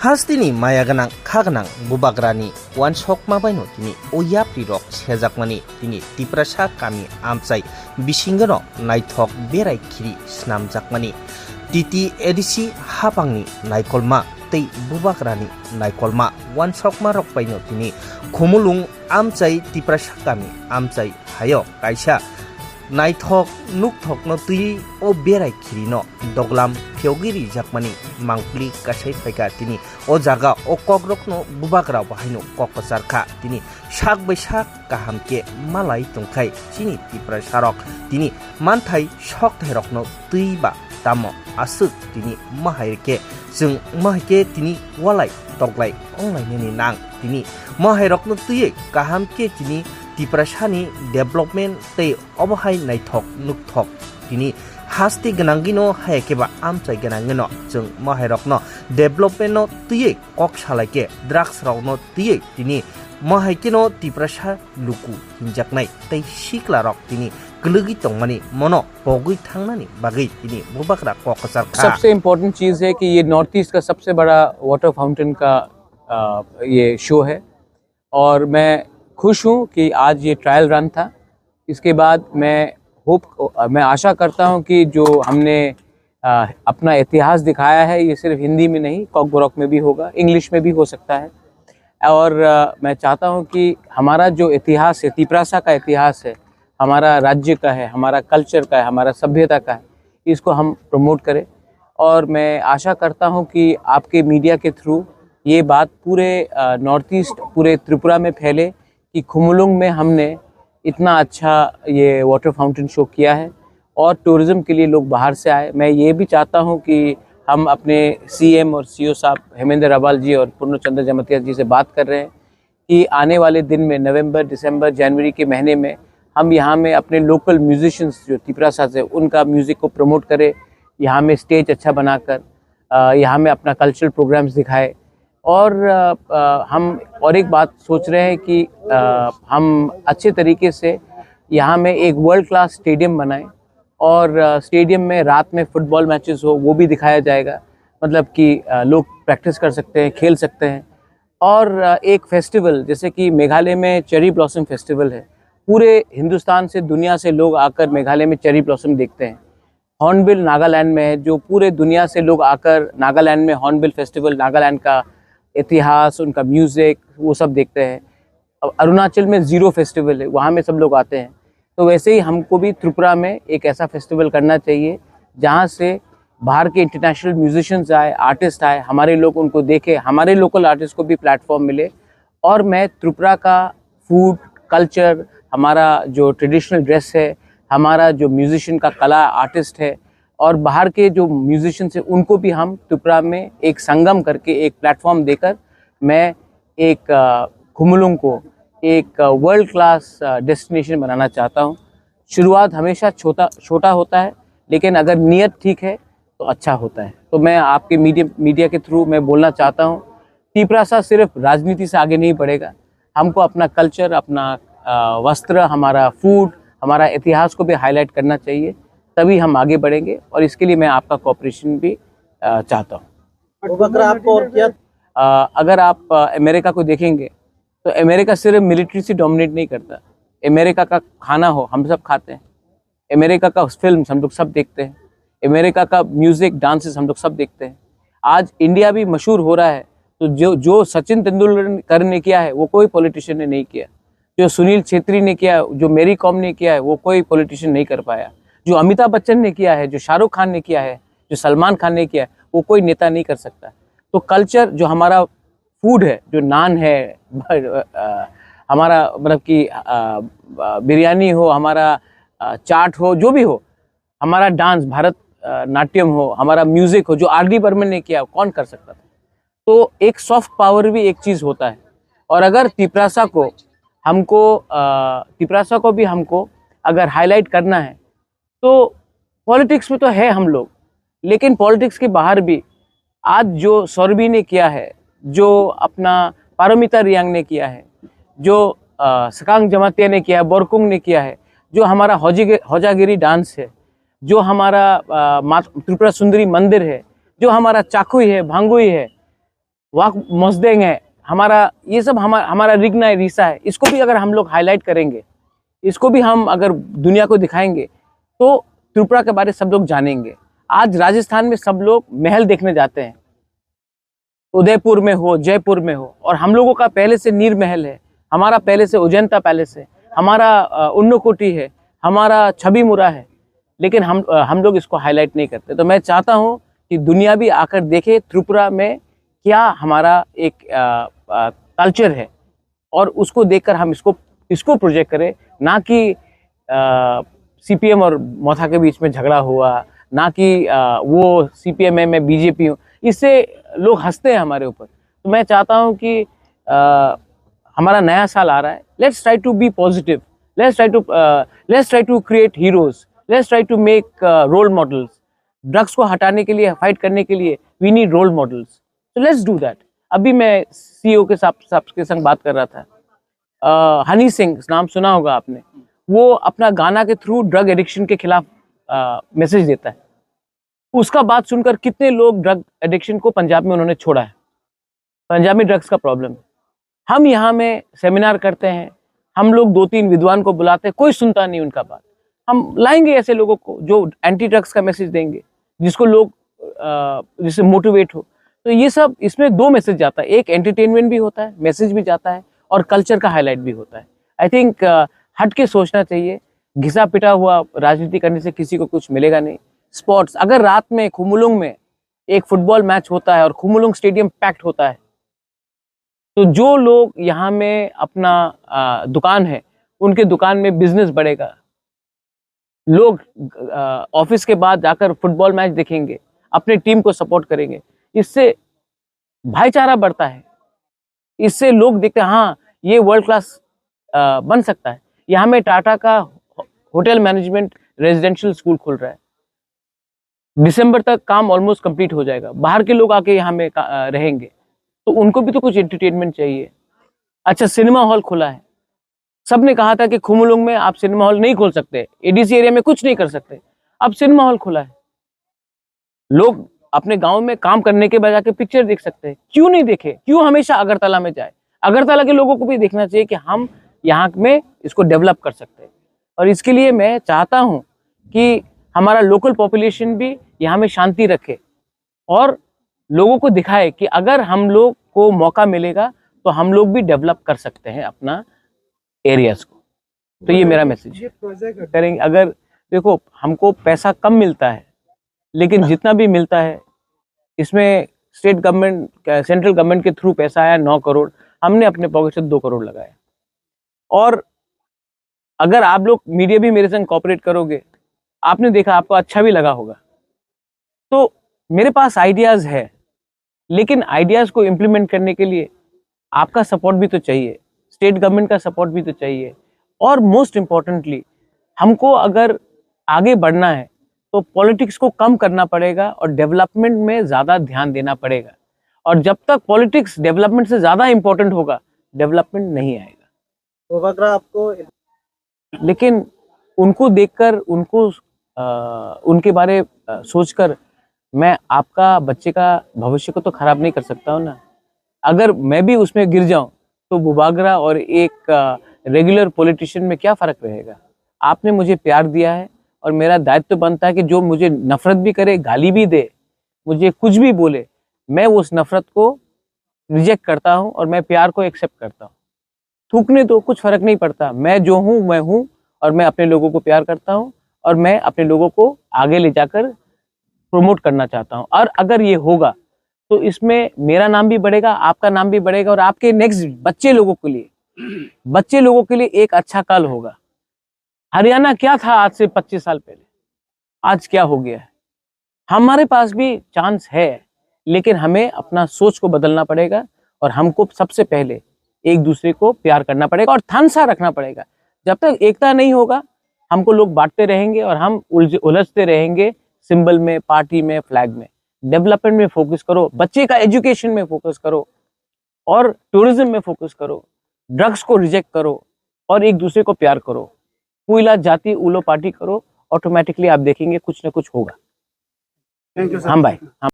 Hastini maya ganang khaganang bubagrani wan sokma baino tini oyapri rok sejakmani tini tiprasa kami amchai bisingano naithok berai khiri snamjakmani titi edisi hapangni naikolma tei bubagrani naikolma wan sokma rok baino tini khumulung amchai tiprasa kami amchai hayo kaisa naithok nukthok no tui o berai khiri no doglam phiogiri jakmani mangpli kasai phaika tini o jaga o kogrok no bubagra bahaino kokpasarkha tini sak bai sak kahamke malai tungkhai chini tipra sarok tini manthai sok thairok no tui ba tamo asuk tini mahairke jung mahike tini walai toglai onglai ni nang tini mahairok no tui kahamke tini tiprasani development tei obahai naithok nukthok tini hasti ganangino hayakeba amchai ganangino jung mahairokno development no tui kok salaike drugs rokno tui tini mahaikino tiprasa luku hinjaknai tei siklarok tini गलगी तंगमनी मनो पगुई थांगनानी बागै तिनी बुबाकरा कोकसर का सबसे important चीज़ है कि ये north east का सबसे बड़ा वाटर फाउंटेन का ये शो है और मैं खुश हूँ कि आज ये ट्रायल रन था। इसके बाद मैं आशा करता हूँ कि जो हमने अपना इतिहास दिखाया है ये सिर्फ हिंदी में नहीं कॉकबोरॉक में भी होगा, इंग्लिश में भी हो सकता है। और मैं चाहता हूँ कि हमारा जो इतिहास है, तिपरासा का इतिहास है, हमारा राज्य का है, हमारा कल्चर का है, हमारा सभ्यता का है, इसको हम प्रमोट करें। और मैं आशा करता हूं कि आपके मीडिया के थ्रू ये बात पूरे नॉर्थ ईस्ट, पूरे त्रिपुरा में फैले कि खुमुलुंग में हमने इतना अच्छा ये वाटर फाउंटेन शो किया है और टूरिज़्म के लिए लोग बाहर से आए। मैं ये भी चाहता हूं कि हम अपने सीएम और सीओ साहब हेमेंद्र अबाल जी और पूर्णचंद्र जमतिया जी से बात कर रहे हैं कि आने वाले दिन में नवंबर, दिसंबर, जनवरी के महीने में हम यहाँ में अपने लोकल म्यूजिशियंस जो तिपरासा से उनका म्यूज़िक को प्रमोट करें, यहाँ में स्टेज अच्छा बनाकर यहाँ में अपना कल्चरल प्रोग्राम्स दिखाए। और हम और एक बात सोच रहे हैं कि हम अच्छे तरीके से यहाँ में एक वर्ल्ड क्लास स्टेडियम बनाएं और स्टेडियम में रात में फुटबॉल मैचेस हो वो भी दिखाया जाएगा, मतलब कि लोग प्रैक्टिस कर सकते हैं, खेल सकते हैं। और एक फेस्टिवल जैसे कि मेघालय में चेरी ब्लॉसम फेस्टिवल है, पूरे हिंदुस्तान से, दुनिया से लोग आकर मेघालय में चेरी ब्लॉसम देखते हैं। हॉर्नबिल नागालैंड में है, जो पूरे दुनिया से लोग आकर नागालैंड में हॉर्नबिल फेस्टिवल, नागालैंड का इतिहास, उनका म्यूज़िक, वो सब देखते हैं। अब अरुणाचल में ज़ीरो फेस्टिवल है, वहाँ में सब लोग आते हैं। तो वैसे ही हमको भी त्रिपुरा में एक ऐसा फेस्टिवल करना चाहिए जहाँ से बाहर के इंटरनेशनल म्यूजिशियंस आए, आर्टिस्ट आए, हमारे लोग उनको देखें, हमारे लोकल आर्टिस्ट को भी प्लेटफॉर्म मिले। और मैं त्रिपुरा का फूड, कल्चर, हमारा जो ट्रेडिशनल ड्रेस है, हमारा जो म्यूजिशियन का कला आर्टिस्ट है और बाहर के जो म्यूजिशियंस हैं उनको भी हम त्रिपुरा में एक संगम करके एक प्लेटफॉर्म देकर मैं एक खुमुलुंग को एक वर्ल्ड क्लास डेस्टिनेशन बनाना चाहता हूं। शुरुआत हमेशा छोटा होता है, लेकिन अगर नीयत ठीक है तो अच्छा होता है। तो मैं आपके मीडिया के थ्रू मैं बोलना चाहता हूं, तिपरासा सिर्फ राजनीति से आगे नहीं बढ़ेगा। हमको अपना कल्चर, अपना वस्त्र, हमारा फूड, हमारा इतिहास को भी हाईलाइट करना चाहिए, तभी हम आगे बढ़ेंगे। और इसके लिए मैं आपका कोऑपरेशन भी चाहता हूँ। अगर आप अमेरिका को देखेंगे तो अमेरिका सिर्फ मिलिट्री से डोमिनेट नहीं करता। अमेरिका का खाना हो हम सब खाते हैं, अमेरिका का फिल्म हम लोग सब देखते हैं, अमेरिका का म्यूज़िक, डांसेस हम लोग सब देखते हैं। आज इंडिया भी मशहूर हो रहा है, तो जो सचिन तेंदुलकर ने किया है वो कोई पॉलिटिशियन ने नहीं किया, जो सुनील छेत्री ने किया, जो मेरी कॉम ने किया है वो कोई पॉलिटिशियन नहीं कर पाया, जो अमिताभ बच्चन ने किया है, जो शाहरुख खान ने किया है, जो सलमान खान ने किया है, वो कोई नेता नहीं कर सकता। तो कल्चर, जो हमारा फूड है, जो नान है, हमारा मतलब कि बिरयानी हो, हमारा चाट हो, जो भी हो, हमारा डांस, भारत नाट्यम हो, हमारा म्यूज़िक हो, जो आर.डी. बर्मन ने किया, कौन कर सकता था। तो एक सॉफ्ट पावर भी एक चीज़ होता है। और अगर तिपरासा को भी हमको अगर हाईलाइट करना है तो पॉलिटिक्स में तो है हम लोग, लेकिन पॉलिटिक्स के बाहर भी आज जो सौरभी ने किया है, जो अपना पारमिता रियांग ने किया है, जो सकांग जमातिया ने किया है, बोरकुंग ने किया है, जो हमारा हौजागिरी डांस है, जो हमारा त्रिपुरा सुंदरी मंदिर है, जो हमारा चाकुई है, भांगुई है, वाक मस्देंग है हमारा, ये सब हमारा रिगना है, रीसा है, इसको भी अगर हम लोग हाईलाइट करेंगे, इसको भी हम अगर दुनिया को दिखाएंगे तो त्रिपुरा के बारे सब लोग जानेंगे। आज राजस्थान में सब लोग महल देखने जाते हैं, उदयपुर में हो, जयपुर में हो, और हम लोगों का पहले से नीर महल है, हमारा पहले से अजंता पैलेस है, हमारा उन्नकोटी है, हमारा छवि मुरा है, लेकिन हम लोग इसको हाईलाइट नहीं करते। तो मैं चाहता हूँ कि दुनिया भी आकर देखे त्रिपुरा में क्या हमारा एक कल्चर है, और उसको देखकर हम इसको प्रोजेक्ट करें, ना कि सीपीएम और मोथा के बीच में झगड़ा हुआ, ना कि वो सीपीएम है मैं बीजेपी हूँ, इससे लोग हंसते हैं हमारे ऊपर। तो मैं चाहता हूँ कि हमारा नया साल आ रहा है, let's try to be positive, let's try to create heroes, let's try to make role models. Drugs को हटाने के लिए, फाइट करने के लिए वी नीड रोल मॉडल्स, तो लेट्स डू दैट। अभी मैं सीईओ के साथ के संग बात कर रहा था, हनी सिंह नाम सुना होगा आपने, वो अपना गाना के थ्रू ड्रग एडिक्शन के खिलाफ मैसेज देता है। उसका बात सुनकर कितने लोग ड्रग एडिक्शन को पंजाब में उन्होंने छोड़ा है। पंजाब में ड्रग्स का प्रॉब्लम है। हम यहाँ में सेमिनार करते हैं, हम लोग 2-3 विद्वान को बुलाते हैं, कोई सुनता नहीं उनका बात। हम लाएंगे ऐसे लोगों को जो एंटी ड्रग्स का मैसेज देंगे, जिसको लोग जिससे मोटिवेट हो। तो ये सब इसमें 2 मैसेज जाता है, एक एंटरटेनमेंट भी होता है, मैसेज भी जाता है, और कल्चर का हाईलाइट भी होता है। आई थिंक हट के सोचना चाहिए। घिसा पिटा हुआ राजनीति करने से किसी को कुछ मिलेगा नहीं। स्पोर्ट्स, अगर रात में खुमुलुंग में एक फुटबॉल मैच होता है और खुमुलुंग स्टेडियम पैक्ड होता है, तो जो लोग यहाँ में अपना दुकान है, उनके दुकान में बिजनेस बढ़ेगा। लोग ऑफिस के बाद जाकर फुटबॉल मैच देखेंगे, अपने टीम को सपोर्ट करेंगे, इससे भाईचारा बढ़ता है, इससे लोग देखते हैं हाँ ये वर्ल्ड क्लास बन सकता है। यहाँ में टाटा का होटल मैनेजमेंट रेजिडेंशियल स्कूल खुल रहा है, दिसंबर तक काम ऑलमोस्ट कंप्लीट हो जाएगा। बाहर के लोग आके यहाँ में रहेंगे, तो उनको भी तो कुछ एंटरटेनमेंट चाहिए। अच्छा, सिनेमा हॉल खुला है। सबने कहा था कि खुमुलुंग में आप सिनेमा हॉल नहीं खोल सकते, एडीसी एरिया में कुछ नहीं कर सकते, अब सिनेमा हॉल खुला है। लोग अपने गांव में काम करने के बजाय के पिक्चर देख सकते हैं। क्यों नहीं देखे? क्यों हमेशा अगरतला में जाए? अगरतला के लोगों को भी देखना चाहिए कि हम यहाँ में इसको डेवलप कर सकते हैं। और इसके लिए मैं चाहता हूँ कि हमारा लोकल पॉपुलेशन भी यहाँ में शांति रखे और लोगों को दिखाए कि अगर हम लोग को मौका मिलेगा तो हम लोग भी डेवलप कर सकते हैं अपना एरियाज को। तो ये मेरा मैसेज करेंगे। अगर देखो, हमको पैसा कम मिलता है, लेकिन जितना भी मिलता है इसमें स्टेट गवर्नमेंट, सेंट्रल गवर्नमेंट के थ्रू पैसा आया 9 करोड़, हमने अपने पॉकेट से 2 करोड़ लगाया। और अगर आप लोग मीडिया भी मेरे संग कोऑपरेट करोगे, आपने देखा, आपको अच्छा भी लगा होगा। तो मेरे पास आइडियाज है, लेकिन आइडियाज को इम्प्लीमेंट करने के लिए आपका सपोर्ट भी तो चाहिए, स्टेट गवर्नमेंट का सपोर्ट भी तो चाहिए। और मोस्ट इम्पॉर्टेंटली, हमको अगर आगे बढ़ना है तो पॉलिटिक्स को कम करना पड़ेगा और डेवलपमेंट में ज़्यादा ध्यान देना पड़ेगा। और जब तक पॉलिटिक्स डेवलपमेंट से ज़्यादा इम्पोर्टेंट होगा, डेवलपमेंट नहीं आएगा। तो वगैरह आपको, लेकिन उनको देखकर, उनके बारे सोचकर मैं आपका बच्चे का भविष्य को तो खराब नहीं कर सकता हूँ ना। अगर मैं भी उसमें गिर जाऊं तो बुबागरा और एक रेगुलर पॉलिटिशियन में क्या फ़र्क रहेगा? आपने मुझे प्यार दिया है और मेरा दायित्व बनता है कि जो मुझे नफ़रत भी करे, गाली भी दे, मुझे कुछ भी बोले, मैं उस नफ़रत को रिजेक्ट करता हूँ और मैं प्यार को एक्सेप्ट करता हूँ। थूकने तो कुछ फ़र्क नहीं पड़ता, मैं जो हूँ मैं हूँ, और मैं अपने लोगों को प्यार करता हूँ और मैं अपने लोगों को आगे ले जाकर प्रमोट करना चाहता हूँ। और अगर ये होगा तो इसमें मेरा नाम भी बढ़ेगा, आपका नाम भी बढ़ेगा, और आपके नेक्स्ट बच्चे लोगों के लिए एक अच्छा कल होगा। हरियाणा क्या था आज से 25 साल पहले, आज क्या हो गया है? हमारे पास भी चांस है, लेकिन हमें अपना सोच को बदलना पड़ेगा और हमको सबसे पहले एक दूसरे को प्यार करना पड़ेगा और थानसा रखना पड़ेगा। जब तक एकता नहीं होगा, हमको लोग बांटते रहेंगे और हम उलझते रहेंगे सिंबल में, पार्टी में, फ्लैग में। डेवलपमेंट में फोकस करो, बच्चे का एजुकेशन में फोकस करो और टूरिज्म में फोकस करो, ड्रग्स को रिजेक्ट करो और एक दूसरे को प्यार करो। पुइला जाति उलो पार्टी करो, ऑटोमेटिकली आप देखेंगे कुछ ना कुछ होगा। Thank you sir. हम भाई, हम